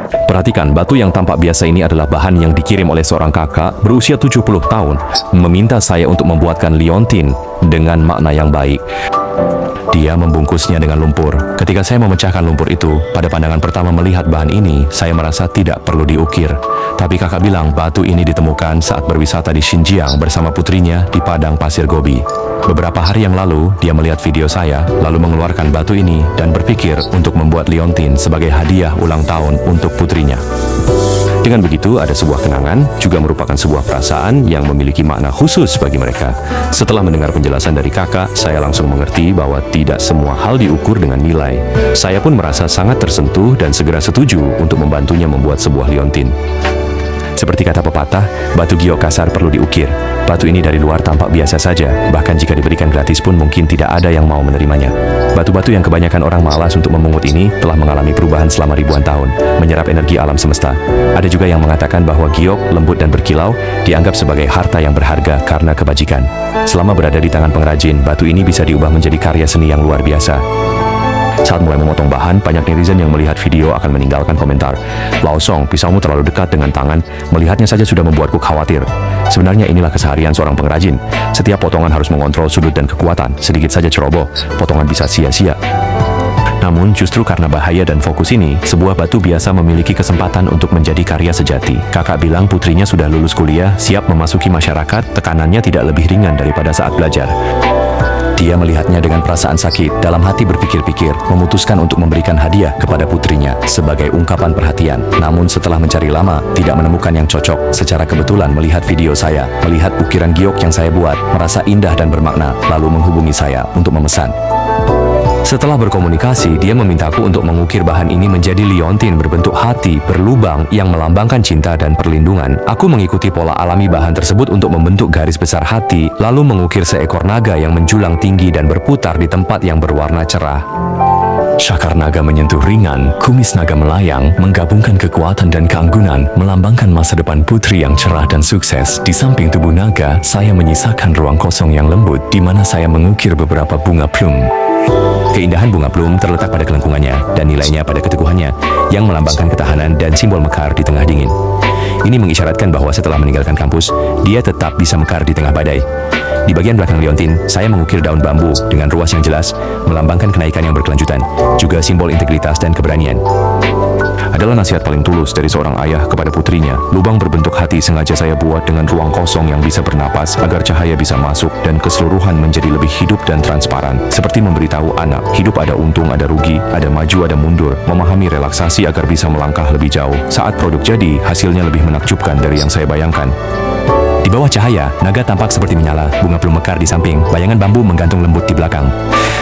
Perhatikan, batu yang tampak biasa ini adalah bahan yang dikirim oleh seorang kakak berusia 70 tahun, meminta saya untuk membuatkan liontin dengan makna yang baik. Dia membungkusnya dengan lumpur. Ketika saya memecahkan lumpur itu, pada pandangan pertama melihat bahan ini, saya merasa tidak perlu diukir. Tapi kakak bilang batu ini ditemukan saat berwisata di Xinjiang bersama putrinya di padang pasir Gobi. Beberapa hari yang lalu, dia melihat video saya, lalu mengeluarkan batu ini dan berpikir untuk membuat liontin sebagai hadiah ulang tahun untuk putrinya. Dengan begitu, ada sebuah kenangan, juga merupakan sebuah perasaan yang memiliki makna khusus bagi mereka. Setelah mendengar penjelasan dari kakak, saya langsung mengerti bahwa tidak semua hal diukur dengan nilai. Saya pun merasa sangat tersentuh dan segera setuju untuk membantunya membuat sebuah liontin. Seperti kata pepatah, batu giok kasar perlu diukir. Batu ini dari luar tampak biasa saja, bahkan jika diberikan gratis pun mungkin tidak ada yang mau menerimanya. Batu-batu yang kebanyakan orang malas untuk memungut ini telah mengalami perubahan selama ribuan tahun, menyerap energi alam semesta. Ada juga yang mengatakan bahwa giok, lembut dan berkilau, dianggap sebagai harta yang berharga karena kebajikan. Selama berada di tangan pengrajin, batu ini bisa diubah menjadi karya seni yang luar biasa. Saat mulai memotong bahan, banyak netizen yang melihat video akan meninggalkan komentar, "Lao Song, pisaumu terlalu dekat dengan tangan, melihatnya saja sudah membuatku khawatir." Sebenarnya inilah keseharian seorang pengrajin. Setiap potongan harus mengontrol sudut dan kekuatan. Sedikit saja ceroboh, potongan bisa sia-sia. Namun justru karena bahaya dan fokus ini, sebuah batu biasa memiliki kesempatan untuk menjadi karya sejati. Kakak bilang putrinya sudah lulus kuliah, siap memasuki masyarakat, tekanannya tidak lebih ringan daripada saat belajar. Dia melihatnya dengan perasaan sakit, dalam hati berpikir-pikir, memutuskan untuk memberikan hadiah kepada putrinya sebagai ungkapan perhatian. Namun setelah mencari lama, tidak menemukan yang cocok. Secara kebetulan melihat video saya, melihat ukiran giok yang saya buat, merasa indah dan bermakna, lalu menghubungi saya untuk memesan. Setelah berkomunikasi, dia memintaku untuk mengukir bahan ini menjadi liontin berbentuk hati berlubang yang melambangkan cinta dan perlindungan. Aku mengikuti pola alami bahan tersebut untuk membentuk garis besar hati, lalu mengukir seekor naga yang menjulang tinggi dan berputar di tempat yang berwarna cerah. Syakar naga menyentuh ringan, kumis naga melayang, menggabungkan kekuatan dan keanggunan, melambangkan masa depan putri yang cerah dan sukses. Di samping tubuh naga, saya menyisakan ruang kosong yang lembut, di mana saya mengukir beberapa bunga plum. Keindahan bunga plum terletak pada kelengkungannya dan nilainya pada keteguhannya, yang melambangkan ketahanan dan simbol mekar di tengah dingin. Ini mengisyaratkan bahwa setelah meninggalkan kampus, dia tetap bisa mekar di tengah badai. Di bagian belakang liontin, saya mengukir daun bambu dengan ruas yang jelas, melambangkan kenaikan yang berkelanjutan, juga simbol integritas dan keberanian. Adalah nasihat paling tulus dari seorang ayah kepada putrinya. Lubang berbentuk hati sengaja saya buat dengan ruang kosong yang bisa bernapas agar cahaya bisa masuk dan keseluruhan menjadi lebih hidup dan transparan. Seperti memberitahu anak, hidup ada untung, ada rugi, ada maju, ada mundur. Memahami relaksasi agar bisa melangkah lebih jauh. Saat produk jadi, hasilnya lebih menakjubkan dari yang saya bayangkan. Di bawah cahaya, naga tampak seperti menyala, bunga plum mekar di samping, bayangan bambu menggantung lembut di belakang.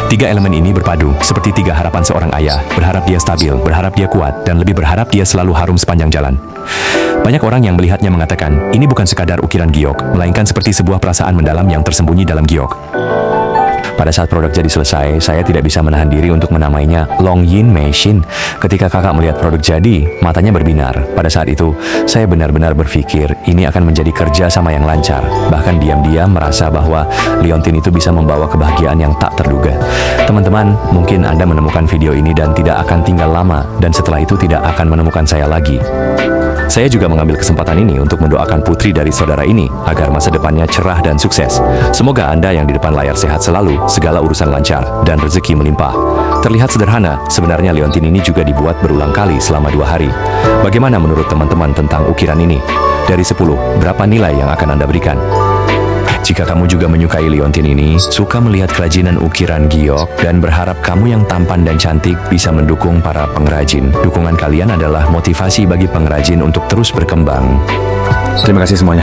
Tiga elemen ini berpadu, seperti tiga harapan seorang ayah, berharap dia stabil, berharap dia kuat, dan lebih berharap dia selalu harum sepanjang jalan. Banyak orang yang melihatnya mengatakan, ini bukan sekadar ukiran giok, melainkan seperti sebuah perasaan mendalam yang tersembunyi dalam giok. Pada saat produk jadi selesai, saya tidak bisa menahan diri untuk menamainya Longyin Machine. Ketika kakak melihat produk jadi, matanya berbinar. Pada saat itu, saya benar-benar berpikir ini akan menjadi kerja sama yang lancar. Bahkan diam-diam merasa bahwa liontin itu bisa membawa kebahagiaan yang tak terduga. Teman-teman, mungkin Anda menemukan video ini dan tidak akan tinggal lama, dan setelah itu tidak akan menemukan saya lagi. Saya juga mengambil kesempatan ini untuk mendoakan putri dari saudara ini agar masa depannya cerah dan sukses. Semoga Anda yang di depan layar sehat selalu, segala urusan lancar, dan rezeki melimpah. Terlihat sederhana, sebenarnya liontin ini juga dibuat berulang kali selama 2 hari. Bagaimana menurut teman-teman tentang ukiran ini? Dari 10, berapa nilai yang akan Anda berikan? Jika kamu juga menyukai liontin ini, suka melihat kerajinan ukiran giok, dan berharap kamu yang tampan dan cantik bisa mendukung para pengrajin. Dukungan kalian adalah motivasi bagi pengrajin untuk terus berkembang. Terima kasih semuanya.